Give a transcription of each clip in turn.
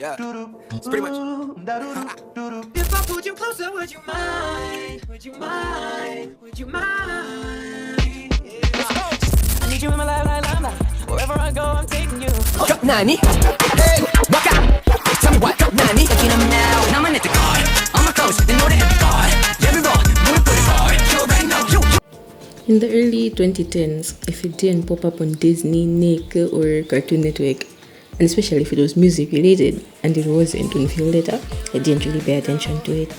Yeah, it's pretty much. If I pulled you closer, would you mind? Would you mind? Would you mind? I need you in my life, wherever I go, I'm taking you. Nani? Hey, waka! Tell me what? Nani? Looking at me now, now I'm at the car. On my coast, they know they at the bar. Let me roll, wanna put it hard. You already know, you. In the early 2010s, if it didn't pop up on Disney, Nick, or Cartoon Network, and especially if it was music related and it wasn't until later, I didn't really pay attention to it.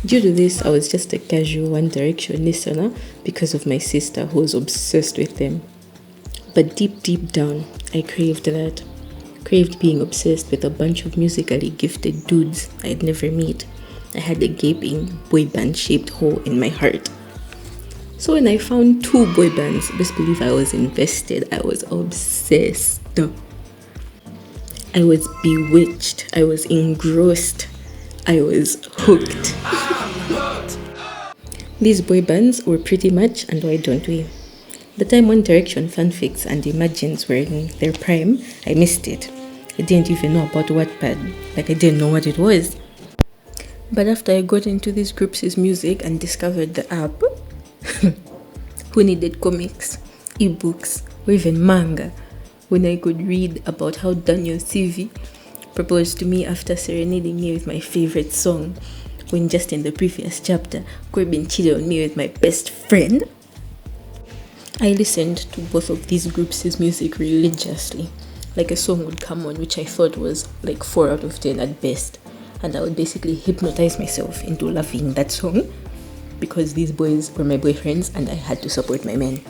Due to this, I was just a casual One Direction listener because of my sister who was obsessed with them. But deep down, I craved that. Craved being obsessed with a bunch of musically gifted dudes I'd never meet. I had a gaping boy band shaped hole in my heart. So when I found two boy bands, best believe I was invested. I was obsessed. I was bewitched. I was engrossed. I was hooked. These boy bands were Pretty Much and Why Don't We. The time One Direction fanfics and Imagines were in their prime, I missed it. I didn't even know about Wattpad, like I didn't know what it was. But after I got into these groups' music and discovered the app, who needed comics, ebooks, or even manga, when I could read about how Daniel CV proposed to me after serenading me with my favorite song, when just in the previous chapter, Corbin cheated on me with my best friend. I listened to both of these groups' music religiously. Like a song would come on which I thought was like 4 out of 10 at best, and I would basically hypnotize myself into loving that song because these boys were my boyfriends and I had to support my men.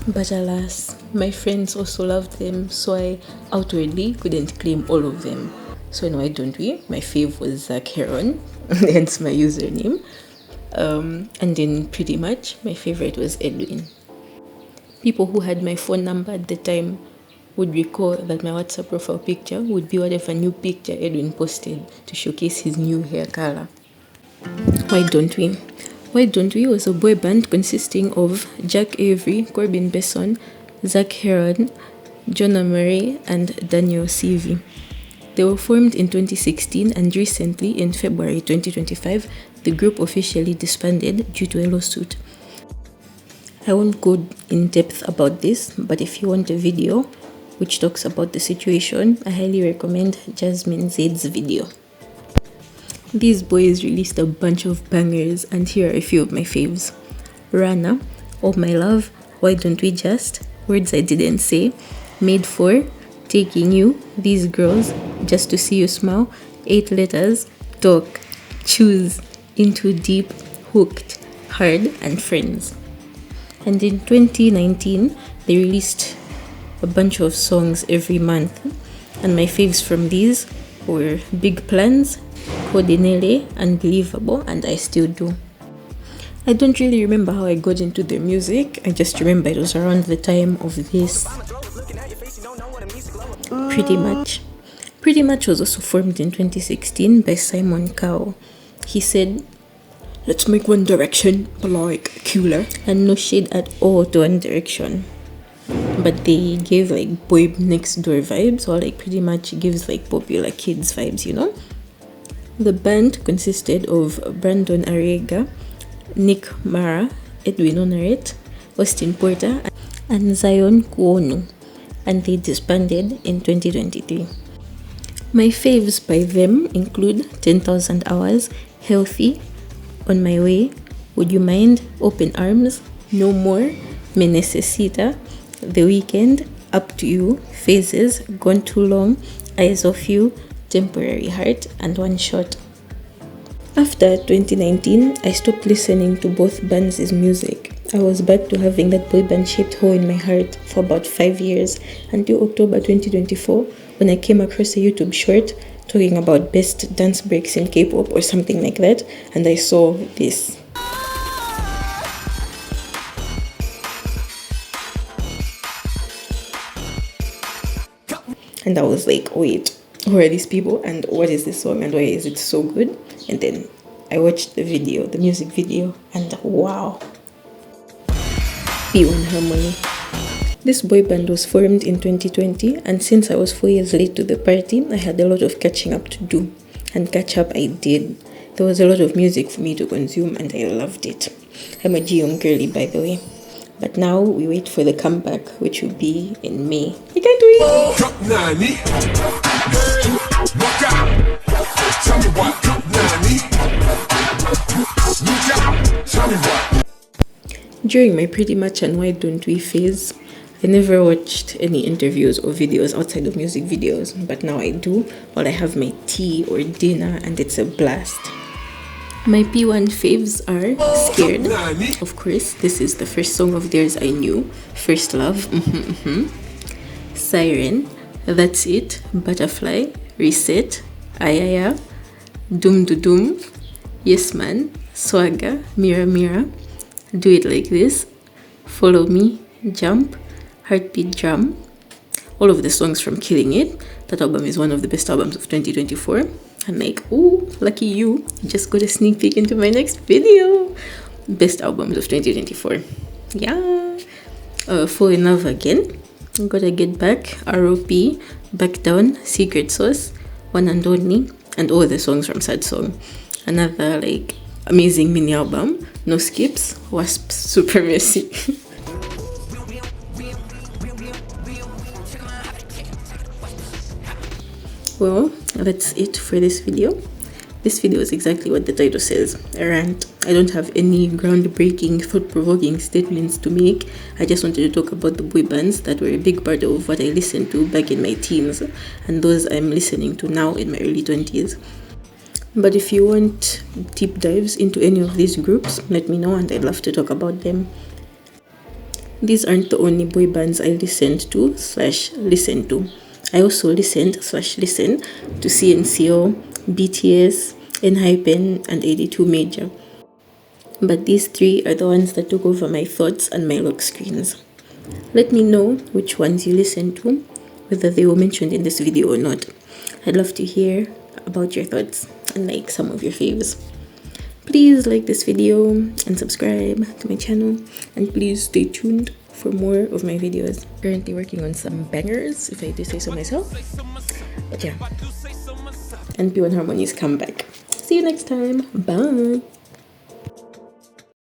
But alas, my friends also loved them, so I outwardly couldn't claim all of them. So in Why Don't We, my fave was Zach Heron, hence my username. And in Pretty Much, my favorite was Edwin. People who had my phone number at the time would recall that my WhatsApp profile picture would be whatever new picture Edwin posted to showcase his new hair color. Why Don't We? Why Don't We was a boy band consisting of Jack Avery, Corbin Besson, Zach Heron, Jonah Murray, and Daniel CV. They were formed in 2016 and recently, in February 2025, the group officially disbanded due to a lawsuit. I won't go in depth about this, but if you want a video which talks about the situation, I highly recommend Jasmine Zaid's video. These boys released a bunch of bangers, and here are a few of my faves. Rana, Oh My Love, Why Don't We Just, Words I Didn't Say, Made For, Taking You, These Girls, Just to See You Smile, 8 Letters, Talk, Choose, Into Deep, Hooked, Hard, and Friends. And in 2019, they released a bunch of songs every month, and my faves from these were Big Plans, Codinele, Unbelievable, and I Still Do. I don't really remember how I got into their music, I just remember it was around the time of this Pretty Much. Pretty Much was also formed in 2016 by Simon Cowell. He said, "Let's make One Direction, but like cooler." And no shade at all to One Direction. But they gave like boy next door vibes, or like Pretty Much gives like popular kids vibes, you know? The band consisted of Brandon Arega, Nick Mara, Edwin Onaret, Austin Porter, and Zion Kuonu, and they disbanded in 2023. My faves by them include 10,000 Hours, Healthy, On My Way, Would You Mind, Open Arms, No More, Me Necesita, The Weekend, Up to You, Phases, Gone Too Long, Eyes of You, Temporary Heart, and One Shot. After 2019, I stopped listening to both bands' music. I was back to having that boy band shaped hole in my heart for about 5 years, until October 2024, when I came across a YouTube short talking about best dance breaks in K-pop or something like that, and I saw this. And I was like, wait, who are these people and what is this song and why is it so good? And then I watched the video, the music video, and wow. P1Harmony. This boy band was formed in 2020, and since I was 4 years late to the party, I had a lot of catching up to do. And catch up I did. There was a lot of music for me to consume, and I loved it. I'm a G-Young girly, by the way. But now we wait for the comeback, which will be in May. I can't wait! Cup 90. Hey, walk out. Tell me what. Cup 90. Look out. Tell me what. During my Pretty Much and Why Don't We phase, I never watched any interviews or videos outside of music videos, but now I do while I have my tea or dinner, and it's a blast. My P1 faves are Scared. Of course, this is the first song of theirs I knew. First Love. Siren. That's It. Butterfly. Reset. Ayaya. Doom Do Doom. Yes Man. Swagger. Mira Mira. Do It Like This. Follow Me. Jump. Heartbeat Drum. All of the songs from Killing It. That album is one of the best albums of 2024. I'm like, ooh, lucky you. Just got a sneak peek into my next video. Best albums of 2024. Yeah. Fall in Love Again. Gotta Get Back. R.O.P. Back Down. Secret Sauce. One and Only. And all the songs from Sad Song. Another like amazing mini album. No skips. Wasp Supremacy. Well, that's it for this video. This video is exactly what the title says, a rant. I don't have any groundbreaking, thought-provoking statements to make. I just wanted to talk about the boy bands that were a big part of what I listened to back in my teens, and those I'm listening to now in my early 20s. But if you want deep dives into any of these groups, let me know and I'd love to talk about them. These aren't the only boy bands I listened to/listen to. I also listened/listen to CNCO, BTS, ENHYPEN, and 82 Major. But these three are the ones that took over my thoughts and my lock screens. Let me know which ones you listened to, whether they were mentioned in this video or not. I'd love to hear about your thoughts and like some of your faves. Please like this video and subscribe to my channel, and please stay tuned for more of my videos. Currently working on some bangers, if I do say so myself. But yeah, and P1Harmony's comeback. See you next time. Bye.